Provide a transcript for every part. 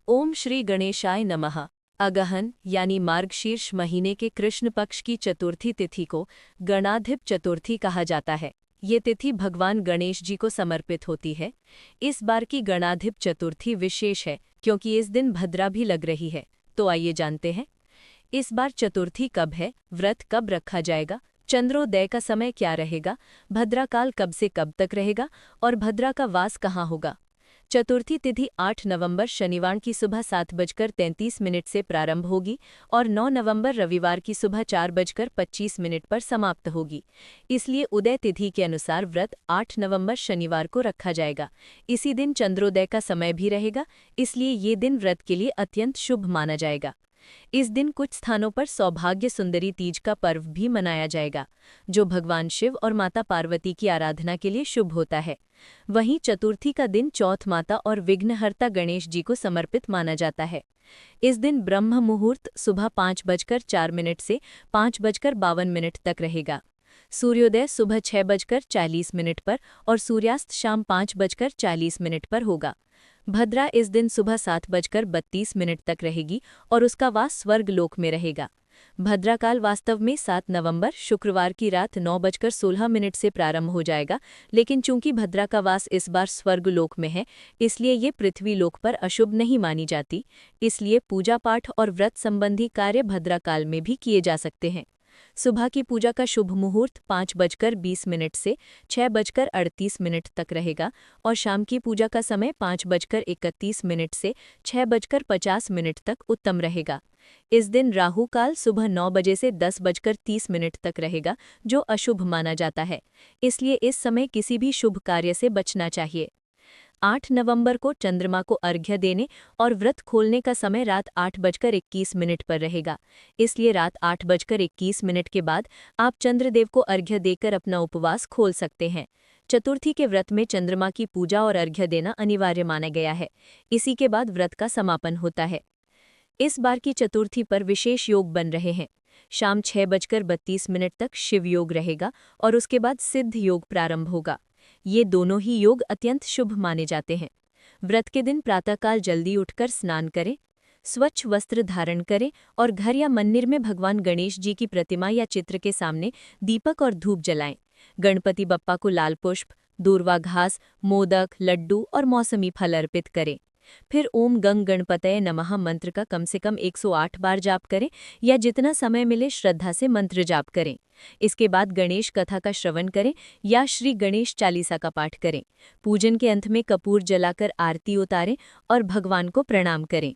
ओम श्री गणेशाय नमः। अगहन यानी मार्गशीर्ष महीने के कृष्ण पक्ष की चतुर्थी तिथि को गणाधिप चतुर्थी कहा जाता है। ये तिथि भगवान गणेश जी को समर्पित होती है। इस बार की गणाधिप चतुर्थी विशेष है क्योंकि इस दिन भद्रा भी लग रही है। तो आइए जानते हैं इस बार चतुर्थी कब है, व्रत कब रखा जाएगा, चंद्रोदय का समय क्या रहेगा, भद्रा काल कब से कब तक रहेगा और भद्रा का वास कहाँ होगा। चतुर्थी तिथि 8 नवंबर शनिवार की सुबह 7:33 से प्रारंभ होगी और 9 नवंबर रविवार की सुबह 4:25 पर समाप्त होगी। इसलिए उदय तिथि के अनुसार व्रत 8 नवंबर शनिवार को रखा जाएगा। इसी दिन चंद्रोदय का समय भी रहेगा, इसलिए ये दिन व्रत के लिए अत्यंत शुभ माना जाएगा। इस दिन कुछ स्थानों पर सौभाग्य सुंदरी तीज का पर्व भी मनाया जाएगा, जो भगवान शिव और माता पार्वती की आराधना के लिए शुभ होता है। वहीं चतुर्थी का दिन चौथ माता और विघ्नहर्ता गणेश जी को समर्पित माना जाता है। इस दिन ब्रह्म मुहूर्त सुबह 5:04 से 5:52 तक रहेगा। सूर्योदय सुबह 6:40 पर और सूर्यास्त शाम 5:40 पर होगा। भद्रा इस दिन सुबह 7:32 तक रहेगी और उसका वास स्वर्ग लोक में रहेगा। भद्रा काल वास्तव में 7 नवंबर शुक्रवार की रात 9:16 से प्रारंभ हो जाएगा, लेकिन चूंकि भद्रा का वास इस बार स्वर्ग लोक में है, इसलिए ये पृथ्वी लोक पर अशुभ नहीं मानी जाती। इसलिए पूजा पाठ और व्रत संबंधी कार्य भद्रा काल में भी किए जा सकते हैं। सुबह की पूजा का शुभ मुहूर्त 5:20 से 6:38 तक रहेगा और शाम की पूजा का समय 5:31 से 6:50 तक उत्तम रहेगा। इस दिन राहु काल सुबह 9 बजे से 10:30 तक रहेगा, जो अशुभ माना जाता है। इसलिए इस समय किसी भी शुभ कार्य से बचना चाहिए। 8 नवंबर को चंद्रमा को अर्घ्य देने और व्रत खोलने का समय रात 8:21 पर रहेगा। इसलिए रात 8:21 के बाद आप चंद्रदेव को अर्घ्य देकर अपना उपवास खोल सकते हैं। चतुर्थी के व्रत में चंद्रमा की पूजा और अर्घ्य देना अनिवार्य माना गया है। इसी के बाद व्रत का समापन होता है। इस बार की चतुर्थी पर विशेष योग बन रहे हैं। शाम 6:32 तक शिव योग रहेगा और उसके बाद सिद्ध योग प्रारंभ होगा। ये दोनों ही योग अत्यंत शुभ माने जाते हैं। व्रत के दिन प्रातःकाल जल्दी उठकर स्नान करें, स्वच्छ वस्त्र धारण करें और घर या मंदिर में भगवान गणेश जी की प्रतिमा या चित्र के सामने दीपक और धूप जलाएं। गणपति बप्पा को लाल पुष्प, दूर्वा घास, मोदक, लड्डू और मौसमी फल अर्पित करें। फिर ओम गंग गणपतये नमः मंत्र का कम से कम 108 बार जाप करें या जितना समय मिले श्रद्धा से मंत्र जाप करें। इसके बाद गणेश कथा का श्रवण करें या श्री गणेश चालीसा का पाठ करें। पूजन के अंत में कपूर जलाकर आरती उतारें और भगवान को प्रणाम करें।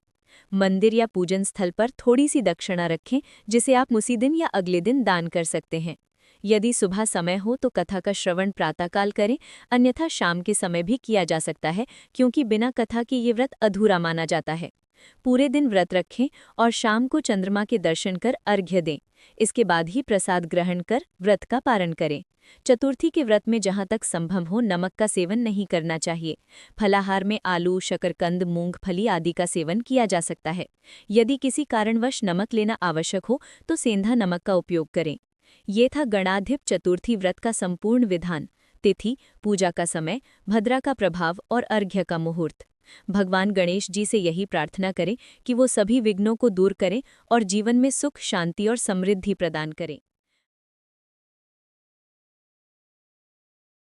मंदिर या पूजन स्थल पर थोड़ी सी दक्षिणा रखें, जिसे आप उसी दिन या अगले दिन दान कर सकते हैं। यदि सुबह समय हो तो कथा का श्रवण प्रातःकाल करें, अन्यथा शाम के समय भी किया जा सकता है, क्योंकि बिना कथा के ये व्रत अधूरा माना जाता है। पूरे दिन व्रत रखें और शाम को चंद्रमा के दर्शन कर अर्घ्य दें। इसके बाद ही प्रसाद ग्रहण कर व्रत का पारण करें। चतुर्थी के व्रत में जहाँ तक संभव हो नमक का सेवन नहीं करना चाहिए। फलाहार में आलू, शकरकंद, मूंगफली आदि का सेवन किया जा सकता है। यदि किसी कारणवश नमक लेना आवश्यक हो तो सेंधा नमक का उपयोग करें। ये था गणाधिप चतुर्थी व्रत का संपूर्ण विधान। तिथि, पूजा का समय, भद्रा का प्रभाव और अर्घ्य का मुहूर्त। भगवान गणेश जी से यही प्रार्थना करें कि वो सभी विघ्नों को दूर करें और जीवन में सुख, शांति और समृद्धि प्रदान करें।